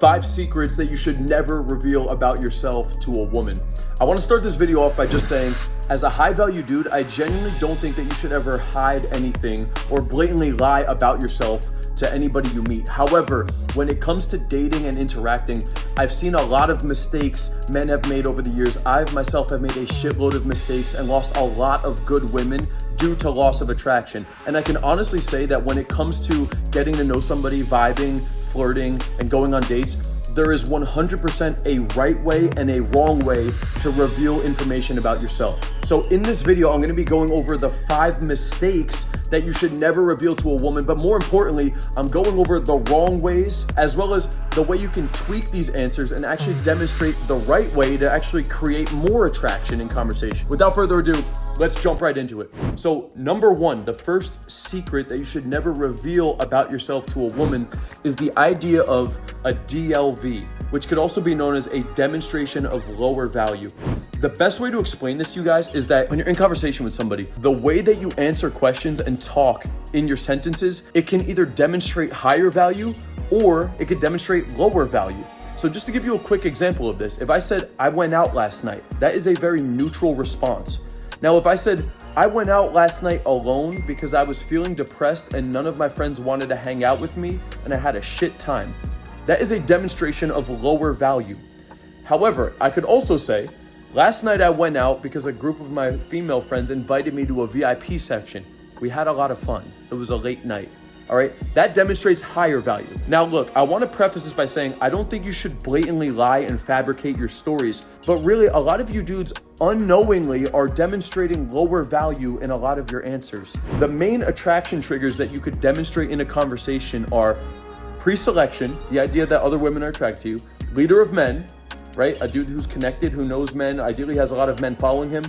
5 secrets that you should never reveal about yourself to a woman. I want to start this video off by just saying, as a high value dude, I genuinely don't think that you should ever hide anything or blatantly lie about yourself to anybody you meet. However, when it comes to dating and interacting, I've seen a lot of mistakes men have made over the years. I myself have made a shitload of mistakes and lost a lot of good women due to loss of attraction. And I can honestly say that when it comes to getting to know somebody, vibing, flirting, and going on dates, there is 100% a right way and a wrong way to reveal information about yourself. So in this video, I'm gonna be going over the 5 mistakes that you should never reveal to a woman, but more importantly, I'm going over the wrong ways, as well as the way you can tweak these answers and actually demonstrate the right way to actually create more attraction in conversation. Without further ado, let's jump right into it. So number 1, the first secret that you should never reveal about yourself to a woman is the idea of a DILV, which could also be known as a demonstration of lower value. The best way to explain this to you guys is that when you're in conversation with somebody, the way that you answer questions and talk in your sentences, it can either demonstrate higher value or it could demonstrate lower value. So just to give you a quick example of this, if I said, I went out last night, that is a very neutral response. Now, if I said, I went out last night alone because I was feeling depressed and none of my friends wanted to hang out with me and I had a shit time, that is a demonstration of lower value. However, I could also say, last night I went out because a group of my female friends invited me to a VIP section. We had a lot of fun. It was a late night. All right, that demonstrates higher value. Now look, I want to preface this by saying, I don't think you should blatantly lie and fabricate your stories, but really a lot of you dudes unknowingly are demonstrating lower value in a lot of your answers. The main attraction triggers that you could demonstrate in a conversation are pre-selection, the idea that other women are attracted to you, leader of men, right? A dude who's connected, who knows men, ideally has a lot of men following him.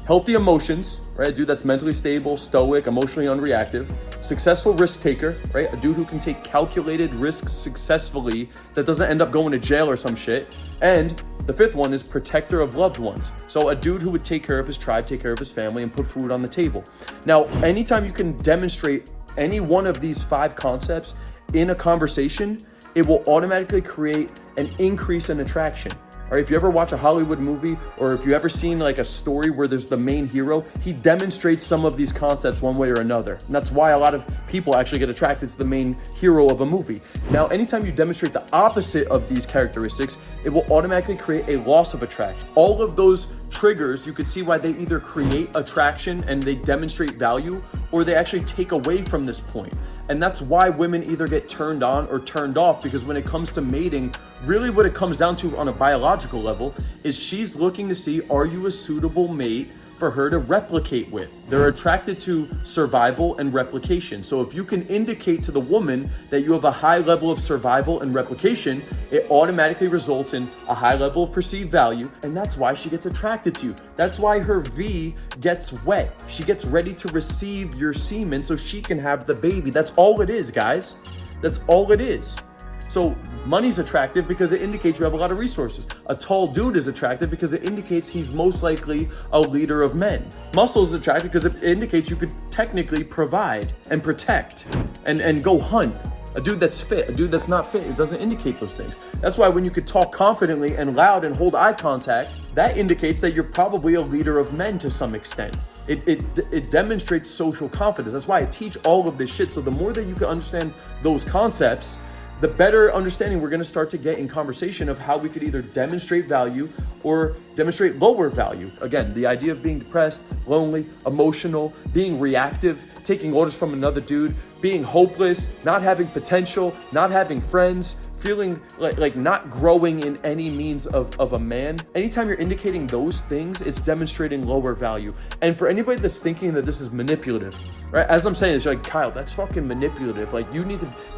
Healthy emotions, right? A dude that's mentally stable, stoic, emotionally unreactive. Successful risk taker, right? A dude who can take calculated risks successfully that doesn't end up going to jail or some shit. And the 5th one is protector of loved ones. So a dude who would take care of his tribe, take care of his family, and put food on the table. Now, anytime you can demonstrate any one of these 5 concepts in a conversation, it will automatically create an increase in attraction. Or if you ever watch a Hollywood movie, or if you ever seen like a story where there's the main hero, he demonstrates some of these concepts one way or another. And that's why a lot of people actually get attracted to the main hero of a movie. Now, anytime you demonstrate the opposite of these characteristics, it will automatically create a loss of attraction. All of those triggers, you could see why they either create attraction and they demonstrate value, or they actually take away from this point. And that's why women either get turned on or turned off, because when it comes to mating, really what it comes down to on a biological level is she's looking to see, are you a suitable mate for her to replicate with? They're attracted to survival and replication. So if you can indicate to the woman that you have a high level of survival and replication, it automatically results in a high level of perceived value, and that's why she gets attracted to you. That's why her V gets wet. She gets ready to receive your semen so she can have the baby. That's all it is, guys. That's all it is. So money's attractive because it indicates you have a lot of resources. A tall dude is attractive because it indicates he's most likely a leader of men. Muscle is attractive because it indicates you could technically provide and protect and go hunt. A dude that's fit, a dude that's not fit, it doesn't indicate those things. That's why when you could talk confidently and loud and hold eye contact, that indicates that you're probably a leader of men to some extent. It demonstrates social confidence. That's why I teach all of this shit. So the more that you can understand those concepts, the better understanding we're gonna start to get in conversation of how we could either demonstrate value or demonstrate lower value. Again, the idea of being depressed, lonely, emotional, being reactive, taking orders from another dude, being hopeless, not having potential, not having friends, feeling like not growing in any means of a man. Anytime you're indicating those things, it's demonstrating lower value. And for anybody that's thinking that this is manipulative, right? As I'm saying, it's like, Kyle, that's fucking manipulative. Like you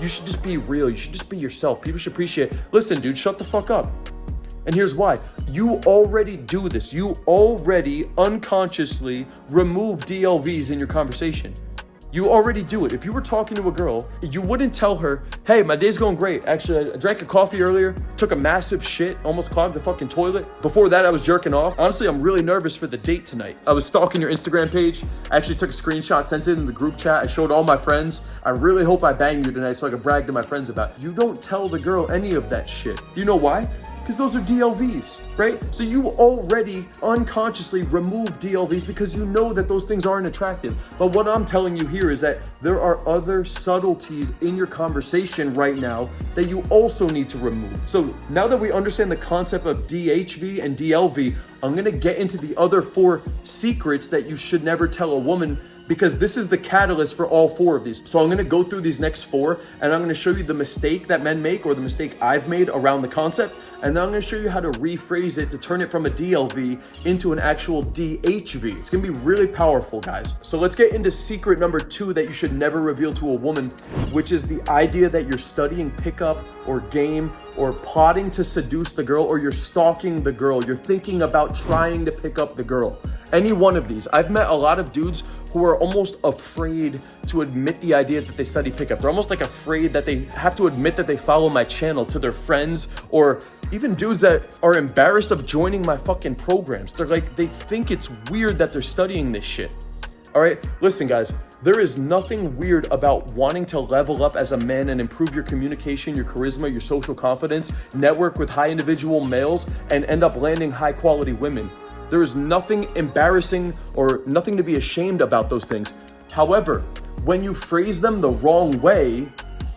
should just be real. You should just be yourself. People should appreciate it. Listen, dude, shut the fuck up. And here's why. You already do this. You already unconsciously remove DLVs in your conversation. You already do it. If you were talking to a girl, you wouldn't tell her, hey, my day's going great. Actually, I drank a coffee earlier, took a massive shit, almost clogged the fucking toilet. Before that, I was jerking off. Honestly, I'm really nervous for the date tonight. I was stalking your Instagram page. I actually took a screenshot, sent it in the group chat. I showed all my friends. I really hope I bang you tonight so I can brag to my friends about it. You don't tell the girl any of that shit. Do you know why? Because those are DLVs, right? So you already unconsciously remove DLVs because you know that those things aren't attractive. But what I'm telling you here is that there are other subtleties in your conversation right now that you also need to remove. So now that we understand the concept of DHV and DLV, I'm gonna get into the other 4 secrets that you should never tell a woman, because this is the catalyst for all 4 of these. So I'm gonna go through these next 4 and I'm gonna show you the mistake that men make or the mistake I've made around the concept. And then I'm gonna show you how to rephrase it to turn it from a DLV into an actual DHV. It's gonna be really powerful, guys. So let's get into secret number 2 that you should never reveal to a woman, which is the idea that you're studying pickup or game or plotting to seduce the girl, or you're stalking the girl. You're thinking about trying to pick up the girl. Any one of these. I've met a lot of dudes who are almost afraid to admit the idea that they study pickup. They're almost like afraid that they have to admit that they follow my channel to their friends, or even dudes that are embarrassed of joining my fucking programs. They're like, they think it's weird that they're studying this shit. All right, listen guys, there is nothing weird about wanting to level up as a man and improve your communication, your charisma, your social confidence, network with high individual males, and end up landing high quality women. There is nothing embarrassing or nothing to be ashamed about those things. However, when you phrase them the wrong way,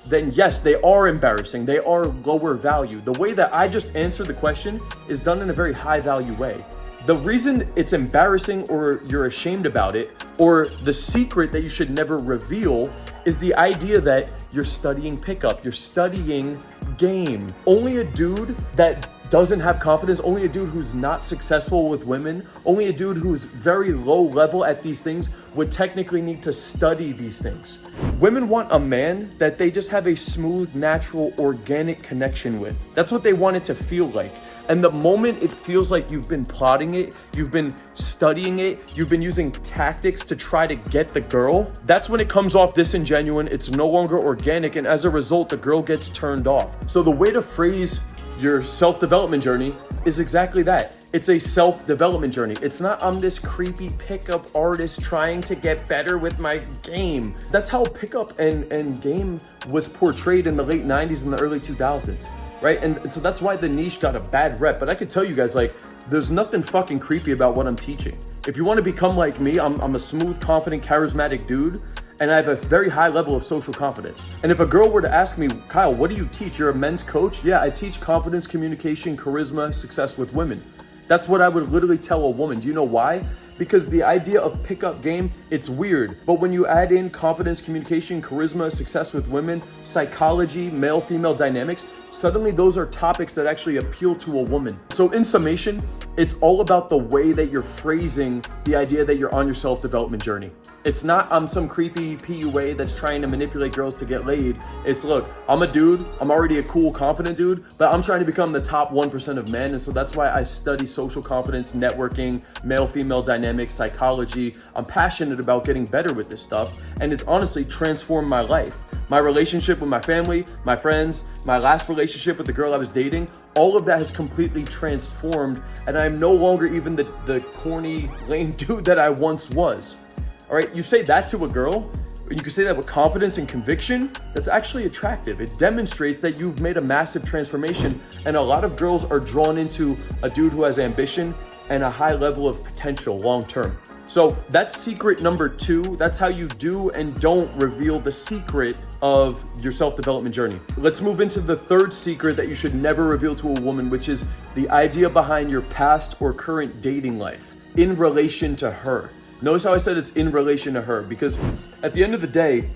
then yes, they are embarrassing. They are lower value. The way that I just answered the question is done in a very high value way. The reason it's embarrassing or you're ashamed about it, or the secret that you should never reveal, is the idea that you're studying pickup, you're studying game. Only a dude that doesn't have confidence, only a dude who's not successful with women, only a dude who's very low level at these things would technically need to study these things. Women want a man that they just have a smooth, natural, organic connection with. That's what they want it to feel like. And the moment it feels like you've been plotting it, you've been studying it, you've been using tactics to try to get the girl, that's when it comes off disingenuine, it's no longer organic, and as a result, the girl gets turned off. So the way to phrase your self-development journey is exactly that. It's a self-development journey. It's not, I'm this creepy pickup artist trying to get better with my game. That's how pickup and game was portrayed in the late 90s and the early 2000s. Right? And so that's why the niche got a bad rep. But I can tell you guys, like, there's nothing fucking creepy about what I'm teaching. If you want to become like me, I'm a smooth, confident, charismatic dude, and I have a very high level of social confidence. And if a girl were to ask me, Kyle, what do you teach? You're a men's coach? Yeah, I teach confidence, communication, charisma, success with women. That's what I would literally tell a woman. Do you know why? Because the idea of pickup game, it's weird. But when you add in confidence, communication, charisma, success with women, psychology, male-female dynamics, suddenly those are topics that actually appeal to a woman. So in summation, it's all about the way that you're phrasing the idea that you're on your self-development journey. It's not, I'm some creepy PUA that's trying to manipulate girls to get laid. It's, look, I'm a dude, I'm already a cool, confident dude, but I'm trying to become the top 1% of men. And so that's why I study social confidence, networking, male-female dynamics, psychology. I'm passionate about getting better with this stuff. And it's honestly transformed my life. My relationship with my family, my friends, my last relationship with the girl I was dating, all of that has completely transformed. And I'm no longer even the corny, lame dude that I once was. All right, you say that to a girl, and you can say that with confidence and conviction, that's actually attractive. It demonstrates that you've made a massive transformation, and a lot of girls are drawn into a dude who has ambition and a high level of potential long term. So that's secret number 2. That's how you do and don't reveal the secret of your self-development journey. Let's move into the 3rd secret that you should never reveal to a woman, which is the idea behind your past or current dating life in relation to her. Notice how I said it's in relation to her, because at the end of the day,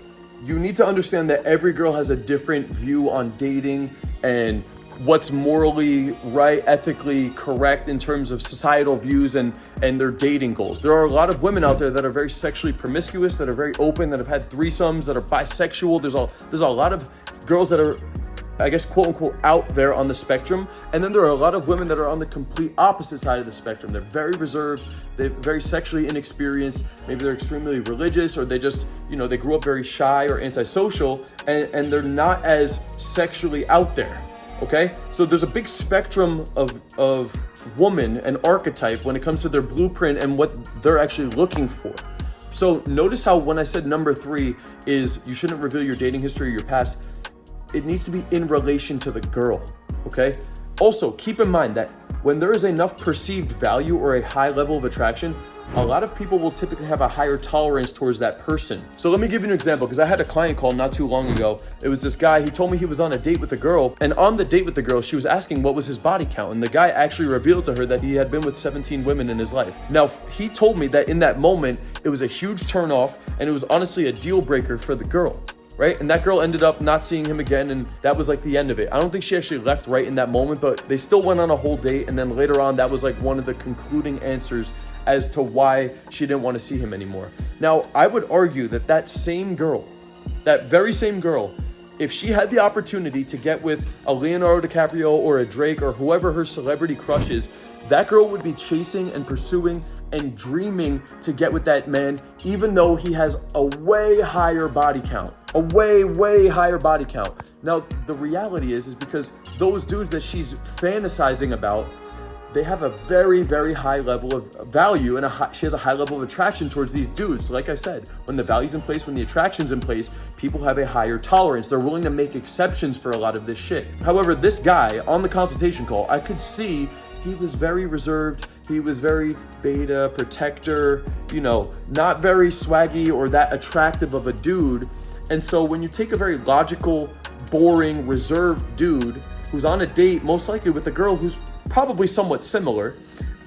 you need to understand that every girl has a different view on dating and what's morally right, ethically correct in terms of societal views and their dating goals. There are a lot of women out there that are very sexually promiscuous, that are very open, that have had threesomes, that are bisexual. There's a lot of girls that are I guess, quote unquote, out there on the spectrum. And then there are a lot of women that are on the complete opposite side of the spectrum. They're very reserved, they're very sexually inexperienced, maybe they're extremely religious, or they just, they grew up very shy or antisocial, and they're not as sexually out there. Okay, so there's a big spectrum of woman and archetype when it comes to their blueprint and what they're actually looking for. So notice how when I said number 3 is you shouldn't reveal your dating history or your past, it needs to be in relation to the girl, okay? Also, keep in mind that when there is enough perceived value or a high level of attraction, a lot of people will typically have a higher tolerance towards that person. So let me give you an example, because I had a client call not too long ago. It was this guy, he told me he was on a date with a girl, and on the date with the girl, she was asking what was his body count, and the guy actually revealed to her that he had been with 17 women in his life. Now, he told me that in that moment, it was a huge turnoff, and it was honestly a deal breaker for the girl. Right? And that girl ended up not seeing him again, and that was like the end of it. I don't think she actually left right in that moment, but they still went on a whole date, and then later on, that was like one of the concluding answers as to why she didn't want to see him anymore. Now, I would argue that that same girl, that very same girl, if she had the opportunity to get with a Leonardo DiCaprio or a Drake or whoever her celebrity crush is, that girl would be chasing and pursuing and dreaming to get with that man, even though he has a way higher body count, a way higher body count. Now, the reality is because those dudes that she's fantasizing about, they have a very high level of value, and she has a high level of attraction towards these dudes. Like I said, when the value's in place, when the attraction's in place, people have a higher tolerance. They're willing to make exceptions for a lot of this shit. However, this guy on the consultation call, I could see he was very reserved. He was very beta, protector, not very swaggy or that attractive of a dude. And so when you take a very logical, boring, reserved dude who's on a date, most likely with a girl who's probably somewhat similar,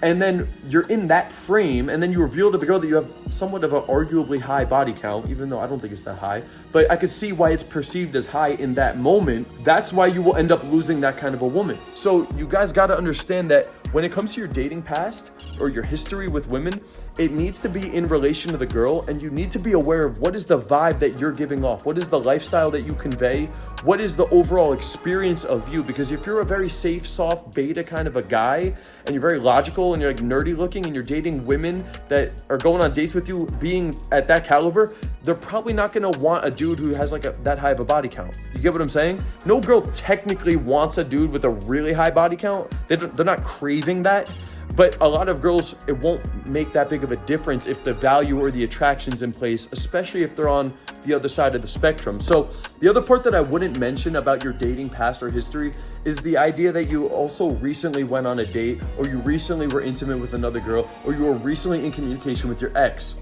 and then you're in that frame, and then you reveal to the girl that you have somewhat of an arguably high body count, even though I don't think it's that high, but I could see why it's perceived as high in that moment. That's why you will end up losing that kind of a woman. So you guys got to understand that when it comes to your dating past or your history with women, it needs to be in relation to the girl, and you need to be aware of what is the vibe that you're giving off, what is the lifestyle that you convey, what is the overall experience of you. Because if you're a very safe, soft, beta kind of a guy, and you're very logical and you're like nerdy looking, and you're dating women that are going on dates with you being at that caliber, they're probably not gonna want a dude who has like that high of a body count. You get what I'm saying? No girl technically wants a dude with a really high body count. They're not craving that. But a lot of girls, it won't make that big of a difference if the value or the attraction's in place, especially if they're on the other side of the spectrum. So the other part that I wouldn't mention about your dating past or history is the idea that you also recently went on a date, or you recently were intimate with another girl, or you were recently in communication with your ex.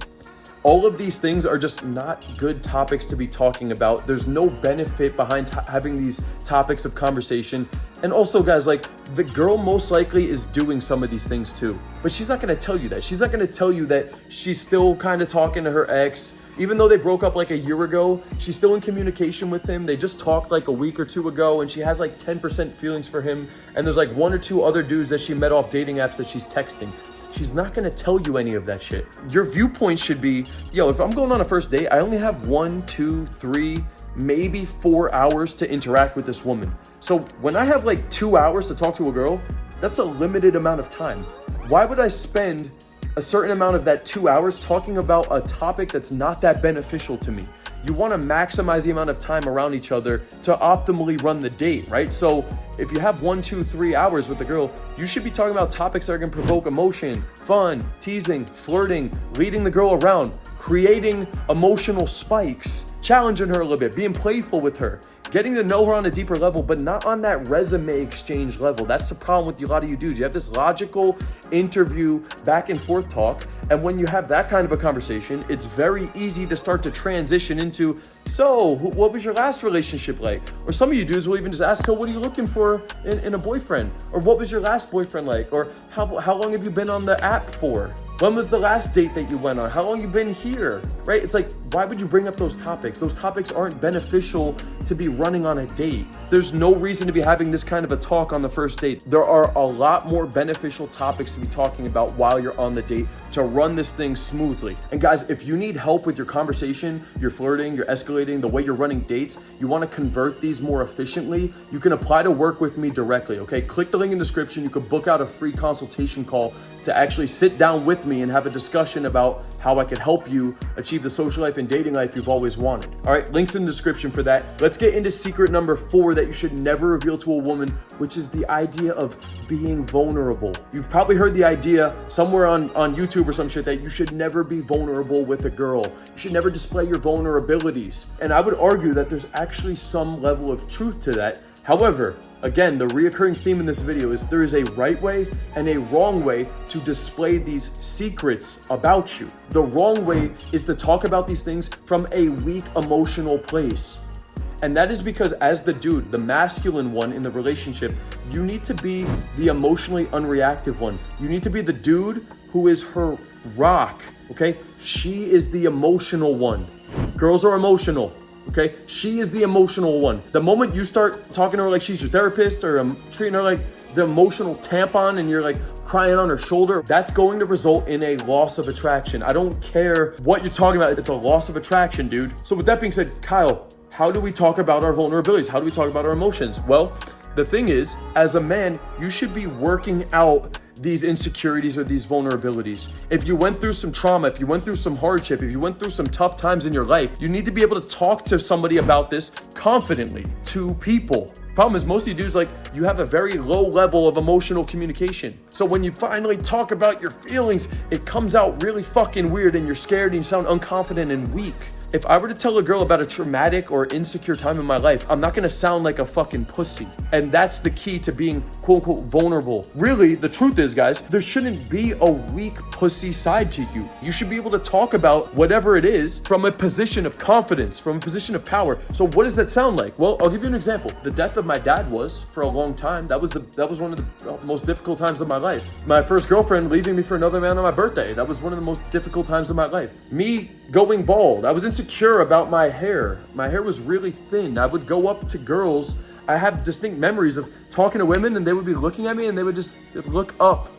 All of these things are just not good topics to be talking about. There's no benefit behind having these topics of conversation. And also, guys, like, the girl most likely is doing some of these things too, but she's not gonna tell you that. She's not gonna tell you that she's still kind of talking to her ex. Even though they broke up like a year ago, she's still in communication with him. They just talked like a week or two ago, and she has like 10% feelings for him. And there's like 1 or 2 other dudes that she met off dating apps that she's texting. She's not gonna tell you any of that shit. Your viewpoint should be, yo, if I'm going on a first date, I only have 1, 2, 3, maybe 4 hours to interact with this woman. So when I have like 2 hours to talk to a girl, that's a limited amount of time. Why would I spend a certain amount of that 2 hours talking about a topic that's not that beneficial to me? You wanna maximize the amount of time around each other to optimally run the date, right? So if you have 1, 2, 3 hours with the girl, you should be talking about topics that are gonna provoke emotion, fun, teasing, flirting, leading the girl around, creating emotional spikes, challenging her a little bit, being playful with her, getting to know her on a deeper level, but not on that resume exchange level. That's the problem with a lot of you dudes. You have this logical interview, back and forth talk, and when you have that kind of a conversation, it's very easy to start to transition into, so what was your last relationship like? Or some of you dudes will even just ask her, what are you looking for in a boyfriend? Or what was your last boyfriend like? Or how long have you been on the app for? When was the last date that you went on? How long you been here, right? It's like, why would you bring up those topics? Those topics aren't beneficial to be running on a date. There's no reason to be having this kind of a talk on the first date. There are a lot more beneficial topics to be talking about while you're on the date to run this thing smoothly. And guys, if you need help with your conversation, you're flirting, you're escalating, the way you're running dates, you want to convert these more efficiently, you can apply to work with me directly, okay? Click the link in the description. You can book out a free consultation call to actually sit down with me and have a discussion about how I could help you achieve the social life and dating life you've always wanted. All right, links in the description for that. Let's get into secret number 4 that you should never reveal to a woman, which is the idea of being vulnerable. You've probably heard the idea somewhere on YouTube or some shit that you should never be vulnerable with a girl. You should never display your vulnerabilities. And I would argue that there's actually some level of truth to that. However, again, the reoccurring theme in this video is there is a right way and a wrong way to display these secrets about you. The wrong way is to talk about these things from a weak emotional place. And that is because as the dude, the masculine one in the relationship, you need to be the emotionally unreactive one. You need to be the dude who is her rock, okay? She is the emotional one. Girls are emotional. Okay, she is the emotional one. The moment you start talking to her like she's your therapist or treating her like the emotional tampon and you're like crying on her shoulder, that's going to result in a loss of attraction. I don't care what you're talking about. It's a loss of attraction, dude. So with that being said, Kyle, how do we talk about our vulnerabilities? How do we talk about our emotions? Well, the thing is, as a man, you should be working out these insecurities or these vulnerabilities. If you went through some trauma, if you went through some hardship, if you went through some tough times in your life, you need to be able to talk to somebody about this confidently to people. Problem is, most of you dudes, like, you have a very low level of emotional communication. So when you finally talk about your feelings, it comes out really fucking weird and you're scared and you sound unconfident and weak. If I were to tell a girl about a traumatic or insecure time in my life, I'm not gonna sound like a fucking pussy. And that's the key to being quote unquote vulnerable. Really, the truth is, guys, there shouldn't be a weak pussy side to you. You should be able to talk about whatever it is from a position of confidence, from a position of power. So what does that sound like? Well, I'll give you an example. The death of my dad was, for a long time, that was one of the most difficult times of my life. My first girlfriend leaving me for another man on my birthday, that was one of the most difficult times of my life. Me going bald, I was insecure about my hair. My hair was really thin. I would go up to girls. I have distinct memories of talking to women and they would be looking at me and they would just look up.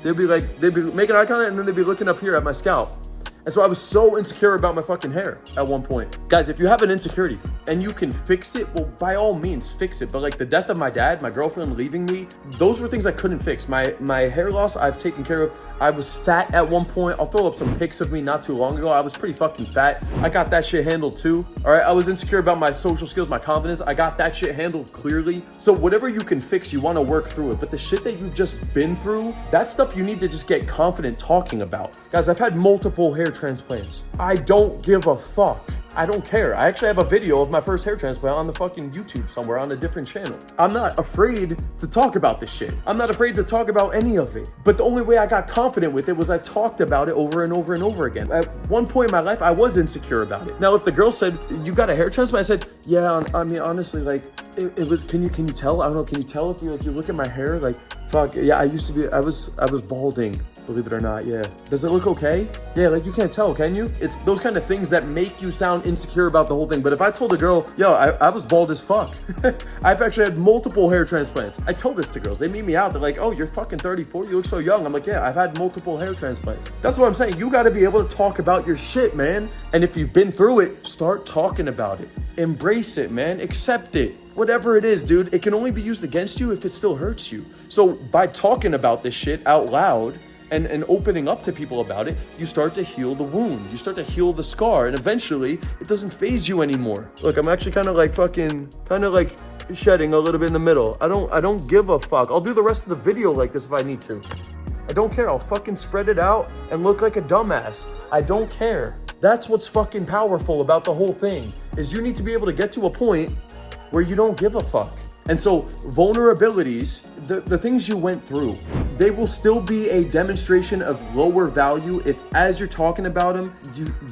They'd be making eye contact and then they'd be looking up here at my scalp. And so I was so insecure about my fucking hair at one point. Guys, if you have an insecurity and you can fix it, well, by all means, fix it. But like the death of my dad, my girlfriend leaving me, those were things I couldn't fix. My hair loss, I've taken care of. I was fat at one point. I'll throw up some pics of me not too long ago. I was pretty fucking fat. I got that shit handled too. All right, I was insecure about my social skills, my confidence. I got that shit handled clearly. So whatever you can fix, you want to work through it. But the shit that you've just been through, that stuff you need to just get confident talking about. Guys, I've had multiple hair transplants. I don't give a fuck. I don't care. I actually have a video of my first hair transplant on the fucking YouTube somewhere on a different channel. I'm not afraid to talk about this shit. I'm not afraid to talk about any of it. But the only way I got confident with it was I talked about it over and over and over again. At one point in my life, I was insecure about it. Now, if the girl said, "You got a hair transplant?" I said, "Yeah, I mean, honestly, like, it was, can you tell? I don't know, can you tell if you look at my hair? Like, fuck, yeah, I was balding. Believe it or not, yeah. Does it look okay? Yeah, like you can't tell, can you?" It's those kind of things that make you sound insecure about the whole thing. But if I told a girl, "Yo, I was bald as fuck." I've actually had multiple hair transplants. I tell this to girls. They meet me out. They're like, "Oh, you're fucking 34. You look so young." I'm like, "Yeah, I've had multiple hair transplants." That's what I'm saying. You got to be able to talk about your shit, man. And if you've been through it, start talking about it. Embrace it, man. Accept it. Whatever it is, dude, it can only be used against you if it still hurts you. So by talking about this shit out loud, and opening up to people about it, you start to heal the wound. You start to heal the scar, and eventually it doesn't faze you anymore. Look, I'm actually kind of like shedding a little bit in the middle. I don't give a fuck. I'll do the rest of the video like this if I need to. I don't care. I'll fucking spread it out and look like a dumbass. I don't care. That's what's fucking powerful about the whole thing, is you need to be able to get to a point where you don't give a fuck. And so vulnerabilities, the things you went through, they will still be a demonstration of lower value if, as you're talking about them,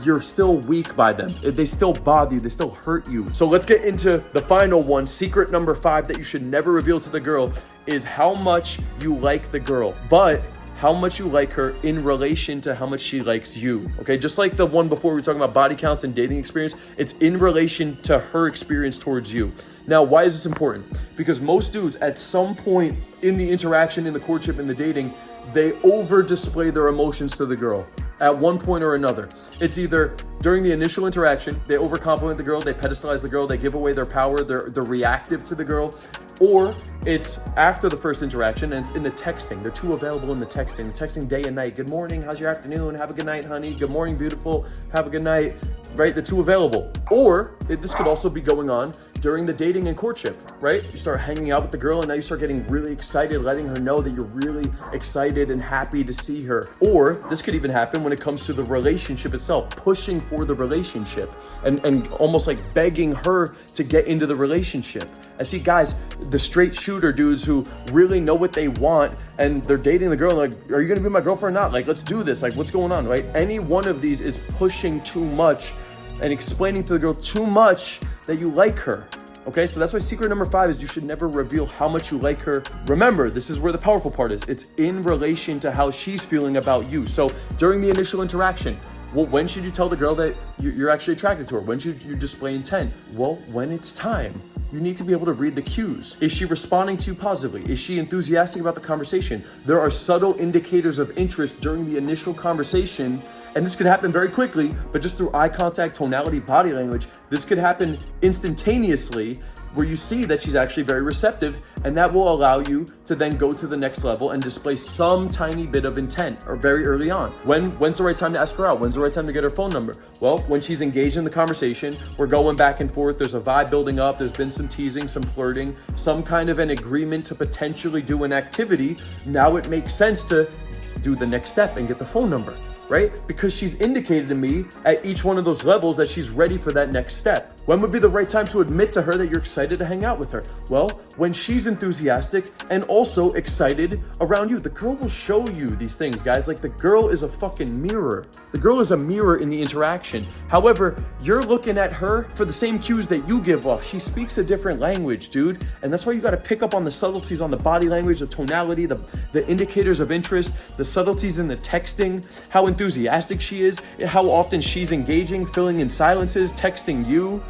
you're still weak by them. They still bother you, they still hurt you. So let's get into the final one. Secret number 5 that you should never reveal to the girl is how much you like the girl. But how much you like her in relation to how much she likes you, okay? Just like the one before we were talking about body counts and dating experience, it's in relation to her experience towards you. Now, why is this important? Because most dudes at some point in the interaction, in the courtship, in the dating, they over display their emotions to the girl at one point or another. It's either during the initial interaction, they over compliment the girl, they pedestalize the girl, they give away their power, they're reactive to the girl, or it's after the first interaction and it's in the texting. They're too available in the texting day and night. Good morning, how's your afternoon? Have a good night, honey. Good morning, beautiful. Have a good night, right? They're too available. Or this could also be going on during the dating and courtship, right? You start hanging out with the girl and now you start getting really excited, letting her know that you're really excited and happy to see her. Or this could even happen when it comes to the relationship itself, pushing for the relationship and almost like begging her to get into the relationship. I see guys, the straight shooter dudes who really know what they want and they're dating the girl like, are you gonna be my girlfriend or not? Like, let's do this. Like, what's going on, right? Any one of these is pushing too much and explaining to the girl too much that you like her. Okay, so that's why secret number 5 is you should never reveal how much you like her. Remember, this is where the powerful part is. It's in relation to how she's feeling about you. So during the initial interaction, well, when should you tell the girl that you're actually attracted to her? When should you display intent? Well, when it's time. You need to be able to read the cues. Is she responding to you positively? Is she enthusiastic about the conversation? There are subtle indicators of interest during the initial conversation, and this could happen very quickly, but just through eye contact, tonality, body language, this could happen instantaneously where you see that she's actually very receptive, and that will allow you to then go to the next level and display some tiny bit of intent or very early on. When's the right time to ask her out? When's the right time to get her phone number? Well, when she's engaged in the conversation, we're going back and forth, there's a vibe building up, there's been some teasing, some flirting, some kind of an agreement to potentially do an activity. Now it makes sense to do the next step and get the phone number, right? Because she's indicated to me at each one of those levels that she's ready for that next step. When would be the right time to admit to her that you're excited to hang out with her? Well, when she's enthusiastic and also excited around you. The girl will show you these things, guys. Like, the girl is a fucking mirror. The girl is a mirror in the interaction. However, you're looking at her for the same cues that you give off. She speaks a different language, dude. And that's why you got to pick up on the subtleties on the body language, the tonality, the indicators of interest, the subtleties in the texting, how enthusiastic she is, how often she's engaging, filling in silences, texting you.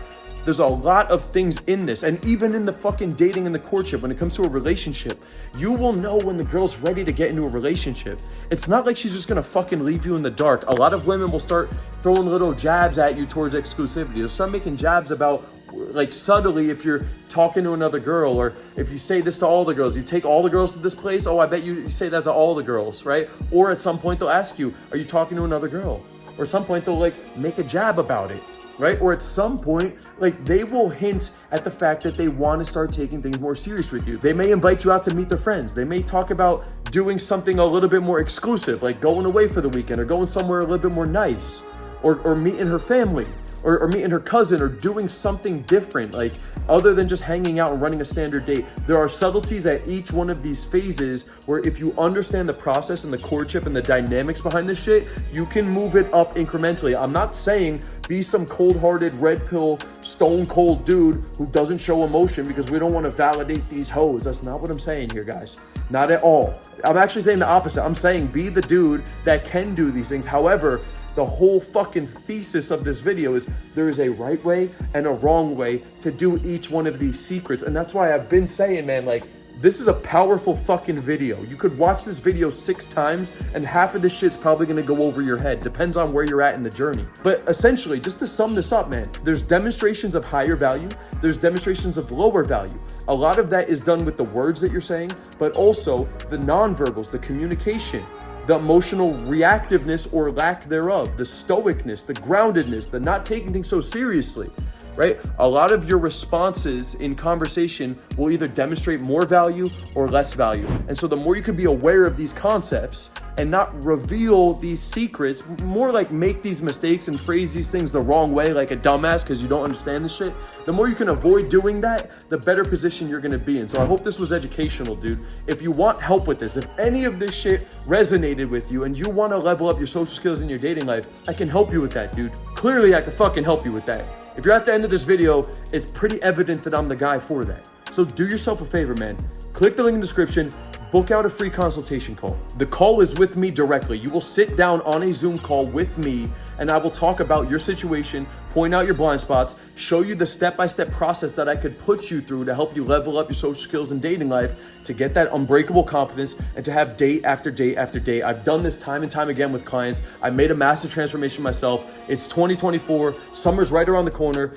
There's a lot of things in this. And even in the fucking dating and the courtship, when it comes to a relationship, you will know when the girl's ready to get into a relationship. It's not like she's just gonna fucking leave you in the dark. A lot of women will start throwing little jabs at you towards exclusivity. They'll start making jabs about, like, subtly, if you're talking to another girl, or if you say this to all the girls, you take all the girls to this place, oh, I bet you say that to all the girls, right? Or at some point they'll ask you, are you talking to another girl? Or at some point they'll like make a jab about it, right? Or at some point, like, they will hint at the fact that they want to start taking things more serious with you. They may invite you out to meet their friends. They may talk about doing something a little bit more exclusive, like going away for the weekend or going somewhere a little bit more nice, or meeting her family, or meeting her cousin, or doing something different, like, other than just hanging out and running a standard date. There are subtleties at each one of these phases where, if you understand the process and the courtship and the dynamics behind this shit, you can move it up incrementally. I'm not saying be some cold-hearted, red pill, stone cold dude who doesn't show emotion because we don't want to validate these hoes. That's not what I'm saying here, guys. Not at all. I'm actually saying the opposite. I'm saying be the dude that can do these things. However, the whole fucking thesis of this video is there is a right way and a wrong way to do each one of these secrets. And that's why I've been saying, man, like, this is a powerful fucking video. You could watch this video 6 times and half of this shit's probably gonna go over your head. Depends on where you're at in the journey. But essentially, just to sum this up, man, there's demonstrations of higher value. There's demonstrations of lower value. A lot of that is done with the words that you're saying, but also the nonverbals, the communication, the emotional reactiveness or lack thereof, the stoicness, the groundedness, the not taking things so seriously, right? A lot of your responses in conversation will either demonstrate more value or less value. And so the more you can be aware of these concepts and not reveal these secrets, more like make these mistakes and phrase these things the wrong way like a dumbass because you don't understand this shit, the more you can avoid doing that, the better position you're gonna be in. So I hope this was educational, dude. If you want help with this, if any of this shit resonated with you and you wanna level up your social skills in your dating life, I can help you with that, dude. Clearly, I can fucking help you with that. If you're at the end of this video, it's pretty evident that I'm the guy for that. So do yourself a favor, man. Click the link in the description, book out a free consultation call. The call is with me directly. You will sit down on a Zoom call with me and I will talk about your situation, point out your blind spots, show you the step-by-step process that I could put you through to help you level up your social skills and dating life, to get that unbreakable confidence and to have date after date after date. I've done this time and time again with clients. I made a massive transformation myself. It's 2024, summer's right around the corner.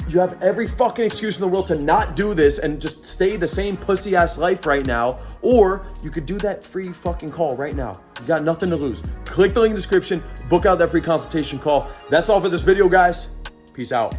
You have every fucking excuse in the world to not do this and just stay the same pussy ass life right now, or you could do that free fucking call right now. You got nothing to lose. Click the link in the description, book out that free consultation call. That's all for this video, guys. Peace out.